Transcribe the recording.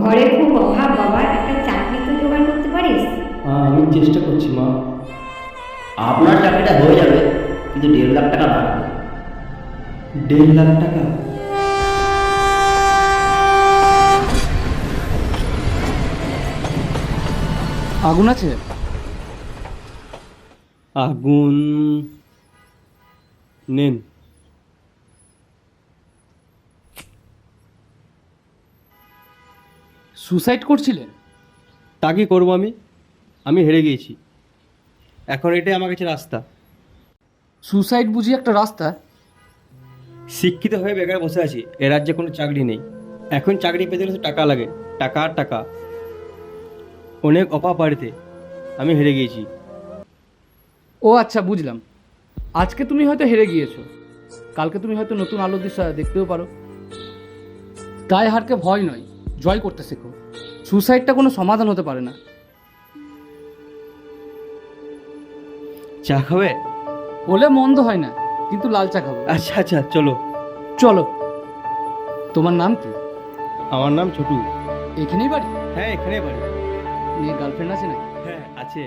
ঘরে খুব অভাব বাবা, একটা চাকরি তো জোগাড় করতে পারিস? আমি চেষ্টা করছি মা। আপনার চাকরিটা হয়ে যাবে, কিন্তু 1.5 লাখ টাকা লাগবে। 1.5 লাখ টাকা? আগুন আছে? আগুন নেন। সুসাইড করছিলেন? তা কি করবো আমি? আমি হেরে গিয়েছি, এখন এটাই আমার কাছে রাস্তা। সুসাইড বুঝি একটা রাস্তা? শিক্ষিত হয়ে বেকার বসে আছি, এ রাজ্যে কোনো চাকরি নেই। এখন চাকরি পেতে গেলে তো টাকা লাগে, টাকা আর টাকা। অনেক অভাব বাড়িতে, আমি হেরে গিয়েছি। ও আচ্ছা, বুঝলাম। আজকে তুমি হয়তো হেরে গিয়েছো, কালকে তুমি হয়তো নতুন আলোর দিশা দেখতেও পারো। তাই হারকে ভয় নয়, জয় করতে শেখো। সুসাইডটা কোনো সমাধান হতে পারে না। চা খাবে? হলে মন্দ হয় না, কিন্তু লাল চা খাবো। আচ্ছা আচ্ছা, চলো। চলো। তোমার নাম কি? আমার নাম ছোটু। এখানেই বাড়ি? হ্যাঁ, এখানে বাড়ি। নিয়ে গার্লফ্রেন্ড আছে না? হ্যাঁ, আছে।